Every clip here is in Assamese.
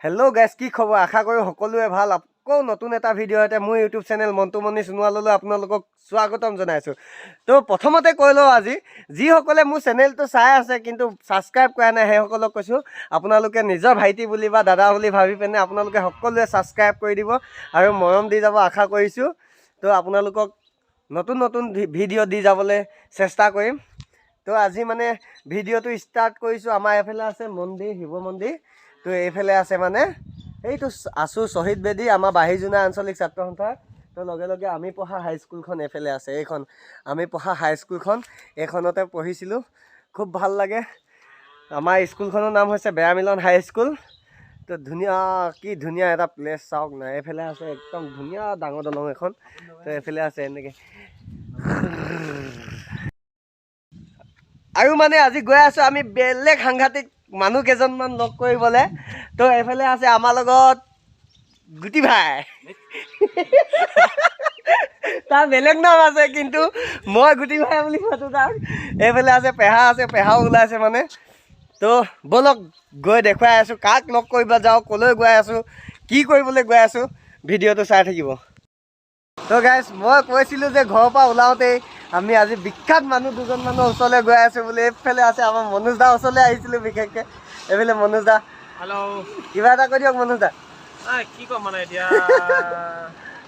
হেল্ল' গাইজ, কি খবৰ? আশা কৰোঁ সকলোৱে ভাল। আকৌ নতুন এটা ভিডিঅ' সৈতে মোৰ ইউটিউব চেনেল মন্টুমণি সোণোৱাললৈ আপোনালোকক স্বাগতম জনাইছোঁ। তো প্ৰথমতে কৈ লওঁ, আজি যিসকলে মোৰ চেনেলটো চাই আছে কিন্তু ছাবস্ক্ৰাইব কৰা নাই, সেইসকলক কৈছোঁ আপোনালোকে নিজৰ ভাইটি বুলি বা দাদা বুলি ভাবি পিনে আপোনালোকে সকলোৱে ছাবস্ক্ৰাইব কৰি দিব আৰু মৰম দি যাব আশা কৰিছোঁ। তো আপোনালোকক নতুন নতুন ভিডিঅ' দি যাবলৈ চেষ্টা কৰিম। তো আজি মানে ভিডিঅ'টো ষ্টাৰ্ট কৰিছোঁ। আমাৰ এইফালে আছে মন্দিৰ, শিৱ মন্দিৰ। তো এইফালে আছে মানে এইটো আছোঁ শ্বহীদ বেদী, আমাৰ বাহিৰজোনা আঞ্চলিক ছাত্ৰ সন্থাৰ। তো লগে লগে আমি পঢ়া হাইস্কুলখন এইফালে আছে। এইখন আমি পঢ়া হাইস্কুলখন, এইখনতে পঢ়িছিলোঁ। খুব ভাল লাগে। আমাৰ স্কুলখনৰ নাম হৈছে বেয়া মিলন হাইস্কুল। তো ধুনীয়া, কি ধুনীয়া এটা প্লেচ চাওক না। এইফালে আছে একদম ধুনীয়া ডাঙৰ দলং এখন। তো এইফালে আছে এনেকৈ। আৰু মানে আজি গৈ আছোঁ আমি বেলেগ সাংঘাতিক মানুহ কেইজনমান লগ কৰিবলৈ। তো এইফালে আছে আমাৰ লগত গুটি ভাই। তাৰ বেলেগ নাম আছে কিন্তু মই গুটি ভাই বুলি মাতো তাক। এইফালে আছে পেহা, আছে পেহাও ওলাইছে মানে। তো ব'লক গৈ দেখুৱাই আছোঁ কাক লগ কৰিব যাওঁ, ক'লৈ গৈ আছোঁ, কি কৰিবলৈ গৈ আছোঁ, ভিডিঅ'টো চাই থাকিব। তো গাইজ, মই কৈছিলোঁ যে ঘৰৰ পৰা ওলাওঁতেই আমি আজি বিখ্যাত মানুহ দুজনমানৰ ওচৰলৈ গৈ আছোঁ বুলি। এইফালে আছে আমাৰ মনোজ দাৰ ওচৰলৈ আহিছিলোঁ বিশেষকৈ। এইফালে মনোজ দা। হেল্ল', কিবা এটা কৈ দিয়ক মনোজ দা। কি ক'ম মানে এতিয়া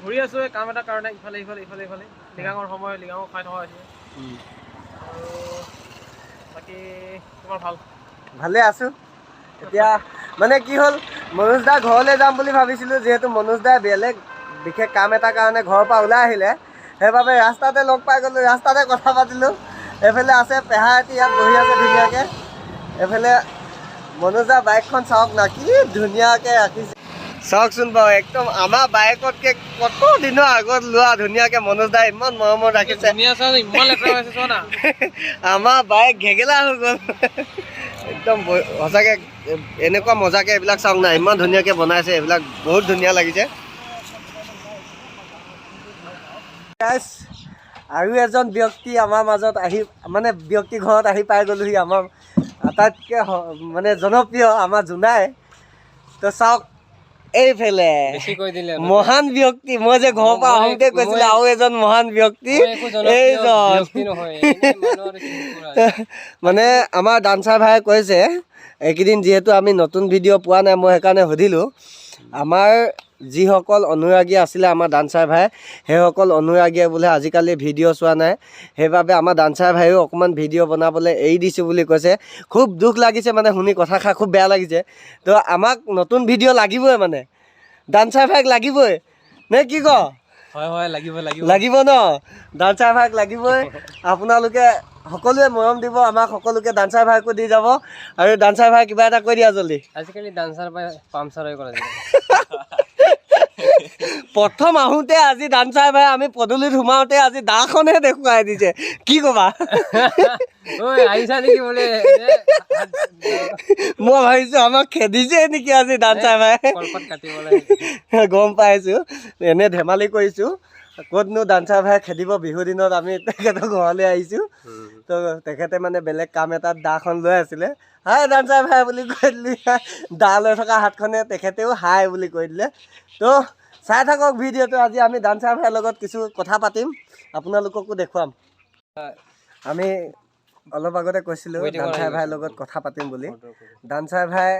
ঘূৰি আছোঁ এই কাম এটাৰ কাৰণে, ইফালে ইফালে ইফালে ইফালে। লিগাঙৰ সময়, লিগাঙৰ খাই থকা হৈছে আৰু বাকী তোমাৰ ভাল? ভালে আছোঁ। এতিয়া মানে কি হ'ল, মনোজ দা ঘৰলৈ যাম বুলি ভাবিছিলোঁ, যিহেতু মনোজ দাই বেলেগ বিশেষ কাম এটাৰ কাৰণে ঘৰৰ পৰা ওলাই আহিলে। সেইবাবে ৰাস্তাতে লগ পাই গ'লোঁ, ৰাস্তাতে কথা পাতিলোঁ। এইফালে আছে পেহাহঁতি, ইয়াত বহি আছে ধুনীয়াকৈ। এইফালে মনোজ দা বাইকখন চাওক না, কি ধুনীয়াকৈ ৰাখিছে। চাওকচোন বাৰু, একদম আমাৰ বাইকতকৈ কত দিনৰ আগত লোৱা ধুনীয়াকৈ মনোজ দাই ইমান মৰমত ৰাখিছে। আমাৰ বাইক ঘেগেলা হৈ গ'ল। একদম সঁচাকৈ এনেকুৱা মজাকৈ এইবিলাক চাওক না, ইমান ধুনীয়াকৈ বনাইছে। এইবিলাক বহুত ধুনীয়া লাগিছে। আৰু এজন ব্যক্তি আমাৰ মাজত আহি, মানে ব্যক্তি ঘৰত আহি পাই গ'লোহি। আমাৰ আটাইতকৈ মানে জনপ্ৰিয় আমাৰ জোনাই। তো চাওক এইফালে মহান ব্যক্তি, মই যে ঘৰৰ পৰা আহোঁতে কৈছিলোঁ আৰু এজন মহান ব্যক্তি, এইজন মানে আমাৰ ডান্সাৰ ভাই কৈছে এইকেইদিন যিহেতু আমি নতুন ভিডিঅ' পোৱা নাই, মই সেইকাৰণে সুধিলোঁ। আমাৰ যিসকল অনুৰাগী আছিলে আমাৰ ডান্সাৰ ভাই, সেইসকল অনুৰাগীয়ে বোলে আজিকালি ভিডিঅ' চোৱা নাই, সেইবাবে আমাৰ ডান্সাৰ ভাইও অকণমান ভিডিঅ' বনাবলৈ এৰি দিছোঁ বুলি কৈছে। খুব দুখ লাগিছে মানে শুনি, কথাষাৰ খুব বেয়া লাগিছে। তো আমাক নতুন ভিডিঅ' লাগিবই, মানে ডান্সাৰ ভাইক লাগিবই নে কি ক? হয় হয়, লাগিব লাগিব লাগিব ন, ডান্সাৰ ভাইক লাগিবই। আপোনালোকে সকলোৱে মৰম দিব আমাক, সকলোকে ডান্সাৰ ভাইকো দি যাব। আৰু ডান্সাৰ ভাই কিবা এটা কৈ দিয়া জল্দি। আজিকালি ডান্সাৰ ভাই পামচাৰ হৈ গ'ল। প্ৰথম আহোঁতে আজি ডান্সাৰ ভাই আমি পদূলিত সোমাওঁতে আজি দাখনহে দেখুৱাই দিছে, কি ক'বা? আহিছা নেকি বোলে, মই ভাবিছোঁ আমাক খেদিছে নেকি আজি ডান্সাৰ ভাই। গম পাইছোঁ, এনে ধেমালি কৰিছোঁ। ক'তনো ডান্সাৰ ভাই খেদিব, বিহুৰ দিনত আমি তেখেতৰ ঘৰলৈ আহিছোঁ। তো তেখেতে মানে বেলেগ কাম এটাত দাখন লৈ আছিলে। হাই ডান্সাৰ ভাই বুলি কৈ দিলে, দা লৈ থকা হাতখনে তেখেতেও হাই বুলি কৈ দিলে। তো চাই থাকক ভিডিঅ'টো। আজি আমি ডান্সাৰ ভাইৰ লগত কিছু কথা পাতিম, আপোনালোককো দেখুৱাম। আমি অলপ আগতে কৈছিলোঁ ডান্সাৰ ভাইৰ লগত কথা পাতিম বুলি। ডান্সাৰ ভাই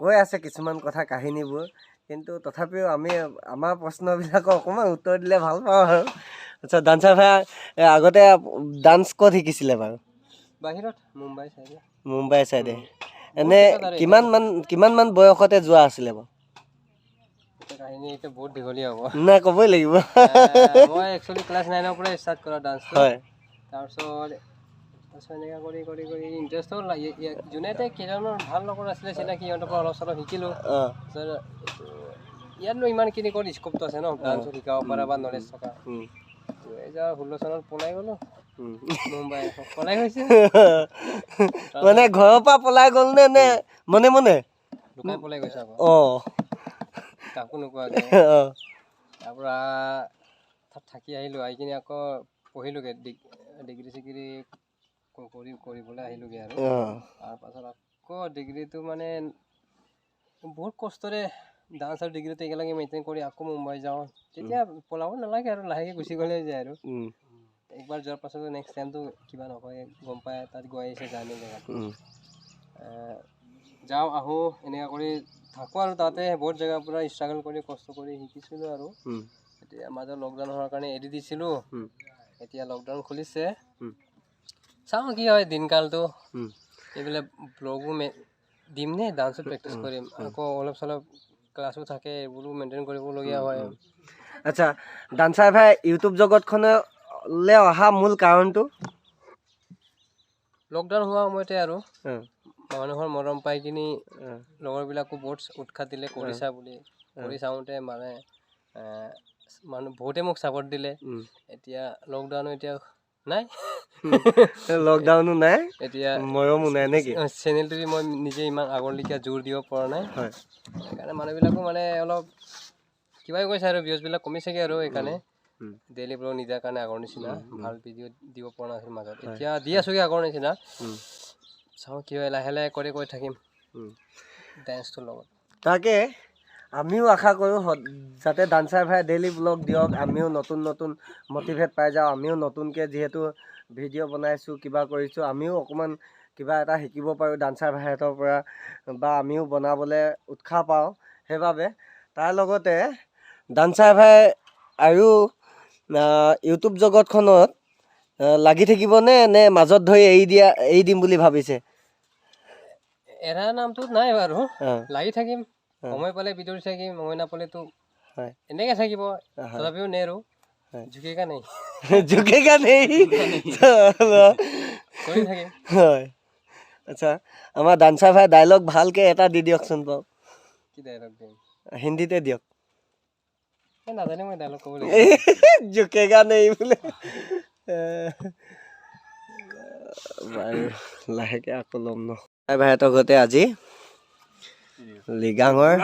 কৈ আছে কিছুমান কথা, কাহিনীবোৰ, কিন্তু তথাপিও আমি আমাৰ প্ৰশ্নবিলাকৰ অকণমান উত্তৰ দিলে ভাল পাওঁ আৰু। আচ্ছা, ডান্সাৰ ভাই আগতে ডান্স ক'ত শিকিছিলে বাৰু? বাহিৰত, মুম্বাই চাইডে। মুম্বাই চাইডে। এনে কিমানমান বয়সতে যোৱা আছিলে বাৰু? কাহিনী এইটো বহুত দীঘলীয়া হ'ব। নাই, ক'বই লাগিব। মই একচুৱেলি ক্লাছ 9ৰ পৰা ষ্টাৰ্ট কৰা ডান্সটো। হয়। তাৰপিছত এনেকৈ কৰি কৰি কৰি ইণ্টাৰেষ্ট হ'ল। যোনে কেইজনমান ভাল লগৰ আছিলে চিনাকি, সিহঁতৰ পৰা অলপ চলপ শিকিলোঁ। ইয়াতনো ইমানখিনি ক'ত স্কোপটো আছে ন, ডান্সত শিকাব পৰা বা নলেজ থকা। 2016 চনত পলাই গ'লোঁ মুম্বাই। পলাই গৈছে মানে ঘৰৰ পৰা পলাই গ'ল নে মনে মনে লুকাই পলাই গৈছে আকৌ। কাকো নোকোৱাকৈ। তাৰপৰা তাত থাকি আহিলোঁ। আহি কিনে আকৌ পঢ়িলোঁগৈ, ডিগ্ৰী চিগ্ৰী কৰিবলৈ আহিলোঁগৈ আৰু। তাৰপাছত আকৌ ডিগ্ৰীটো মানে বহুত কষ্টৰে ডান্স আৰু ডিগ্ৰীটো একেলগে মেইনটেইন কৰি আকৌ মুম্বাই যাওঁ তেতিয়া পলাব নালাগে আৰু লাহেকৈ গুচি গ'লে যায় আৰু একবাৰ যোৱাৰ পাছত নেক্সট টাইমটো কিবা নকয় গম পায় তাত গৈ আহিছে জানে জেগাত যাওঁ আহোঁ এনেকুৱা কৰি থাকোঁ আৰু তাতে বহুত জেগাৰ পৰা ষ্ট্ৰাগল কৰি কষ্ট কৰি শিকিছিলোঁ আৰু এতিয়া মাজত লকডাউন হোৱাৰ কাৰণে এৰি দিছিলোঁ এতিয়া লকডাউন খুলিছে চাওঁ কি হয় দিনকালটো এইবিলাক ব্লগো দিম নে ডান্সত প্ৰেক্টিছ কৰিম আকৌ অলপ চলপ ক্লাছো থাকে এইবোৰো মেইনটেইন কৰিবলগীয়া হয় আচ্ছা ডান্সাৰ ভাই ইউটিউব জগতখনলৈ অহা মূল কাৰণটো লকডাউন হোৱা সময়তে আৰু মানুহৰ মৰম পাই কিনি লগৰবিলাকো বহুত উৎসাহ দিলে কৰিছা বুলি কৰি চাওঁতে মানে মানুহ বহুতে মোক ছাপৰ্ট দিলে এতিয়া লকডাউনো এতিয়া নাই লকডাউনো নাই এতিয়া মৰমো নাই নেকি চেনেলটো মই নিজে ইমান আগৰলৈকে জোৰ দিব পৰা নাই সেইকাৰণে মানুহবিলাকো মানে অলপ কিবাই কৈছে আৰু ভিউজবিলাক কমিছেগৈ আৰু সেইকাৰণে ডেইলি ব্লগ নিদিয়াৰ কাৰণে আগৰ নিচিনা ভাল ভিডিঅ' দিব পৰা নাছিল মাজত এতিয়া দি আছোগৈ আগৰ নিচিনা চাওঁ কি হয় লাহে লাহে কৰি গৈ থাকিম ডান্সটোৰ লগত তাকে আমিও আশা কৰোঁ যাতে ডান্সাৰ ভাই ডেইলি ব্লগ দিয়ক আমিও নতুন নতুন মটিভেট পাই যাওঁ আমিও নতুনকৈ যিহেতু ভিডিঅ' বনাইছোঁ কিবা কৰিছোঁ আমিও অকণমান কিবা এটা শিকিব পাৰোঁ ডান্সাৰ ভাইহঁতৰ পৰা বা আমিও বনাবলৈ উৎসাহ পাওঁ সেইবাবে তাৰ লগতে ডান্সাৰ ভাই আৰু ইউটিউব জগতখনত লাগি থাকিবনে নে মাজত ধৰি এৰি দিম বুলি ভাবিছে এৰা নামটো নাই বাৰু লাগি থাকিম সময় পালে ভিডিঅ' থাকিম সময় নাপালেতো এনেকৈ থাকিব তথাপিও নেৰো ঝুকেগা নেই ঝুকেগা নেই কৰি থাকিম হয় আচ্ছা আমাৰ ডান্সাৰ ভাই ডাইলগ ভালকৈ এটা দি দিয়কচোন বাৰু কি ডাইলগ দিম হিন্দীতে দিয়ক নাজানে মই ডাইলগ ক'বলৈ ঝুকেগা নেই বোলে বাৰু লাহেকৈ আকৌ ল'ম ন ভাইহঁতৰ ঘৰতে আজি লিগাঙৰ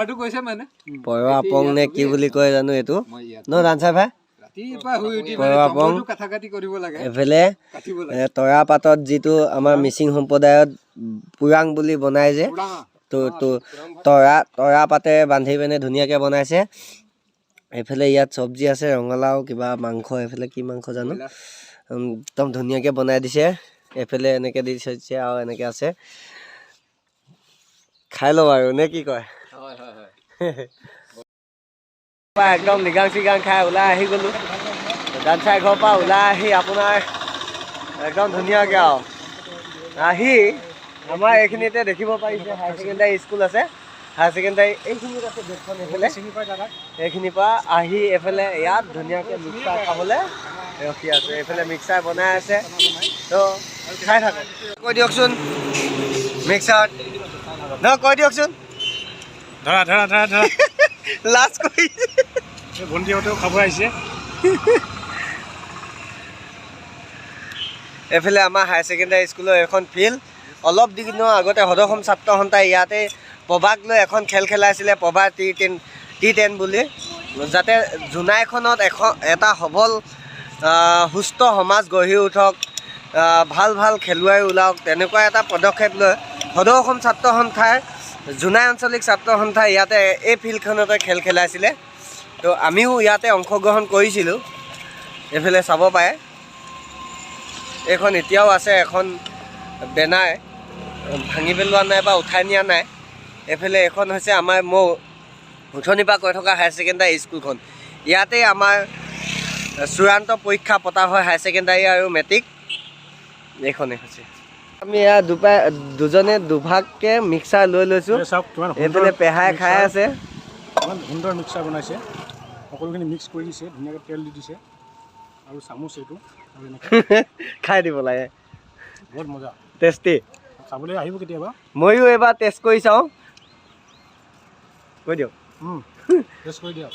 পৰৱাপং নে কি বুলি কয় জানো এইটো ন ডান্সাৰ ভাই পৰৱাপং এইফালে তৰাপাতত যিটো আমাৰ মিচিং সম্প্ৰদায়ত পুৰাং বুলি বনাই যে তৰা পাতে বান্ধি পিনে ধুনীয়াকৈ বনাইছে এইফালে ইয়াত চব্জি আছে ৰঙালাও কিবা মাংস এইফালে কি মাংস জানো একদম ধুনীয়াকৈ বনাই দিছে এইফালে এনেকৈ দি থৈছে আৰু এনেকৈ আছে খাই লওঁ আৰু নে কি কয় একদম লিগাং চিগাং খাই ওলাই আহি গ'লোঁ ডান্সাৰ ঘৰৰ পৰা ওলাই আহি আপোনাৰ একদম ধুনীয়াকৈ আৰু আহি আমাৰ এইখিনিতে দেখিব পাৰিছে হায়াৰ ছেকেণ্ডাৰী স্কুল আছে হায়াৰ ছেকেণ্ডাৰী এইখিনিত আছে গেটখন এইফালে এইখিনিৰ পৰা আহি এইফালে ইয়াত ধুনীয়াকৈ মিক্সাৰ খাবলৈ ৰখি আছে এইফালে মিক্সাৰ বনাই আছে তো খাই থাকক কৈ দিয়কচোন মিক্সাৰত নহয় কৈ দিয়কচোন ধৰা ধৰা ধৰা ধৰা লাষ্ট কৰি ভণ্টিহঁতেও খাব আহিছে এইফালে আমাৰ হায়াৰ ছেকেণ্ডাৰী স্কুলৰ এখন ফিল্ড অলপ দিনৰ আগতে সদসম ছাত্ৰ সন্থাই ইয়াতে প্ৰভাক লৈ এখন খেল খেলাইছিলে প্ৰভা T10 বুলি যাতে জোনাইখনত এটা সবল সুস্থ সমাজ গঢ়ি উঠক ভাল ভাল খেলুৱৈ ওলাওক তেনেকুৱা এটা পদক্ষেপ লৈ সদৌ অসম ছাত্ৰ সন্থাৰ জোনাই আঞ্চলিক ছাত্ৰ সন্থাই ইয়াতে এই ফিল্ডখনতে খেল খেলাইছিলে তো আমিও ইয়াতে অংশগ্ৰহণ কৰিছিলোঁ এইফালে চাব পাৰে এইখন এতিয়াও আছে এখন বেনাৰ ভাঙি পেলোৱা নাই বা উঠাই নিয়া নাই এইফালে এখন হৈছে আমাৰ মই উঠনিৰ পৰা কৈ থকা হায়াৰ ছেকেণ্ডাৰী স্কুলখন ইয়াতে আমাৰ চূড়ান্ত পৰীক্ষা পতা হয় হায়াৰ ছেকেণ্ডাৰী আৰু মেট্ৰিক এইখনেই হৈছে আমি ইয়াত দুজনে দুভাগকৈ মিক্সাৰ লৈ লৈছোঁ এইফালে পেহাই খাই আছে ইমান সুন্দৰ মিক্সাৰ বনাইছে সকলোখিনি মিক্স কৰি দিছে ধুনীয়াকৈ তেল দি দিছে আৰু চামুচ এইটো খাই দিব লাগে বহুত মজা টেষ্টি খাবলৈ আহিব কেতিয়াবা ময়ো এইবাৰ টেষ্ট কৰি চাওঁ কৈ দিয়ক টেষ্ট কৰি দিয়ক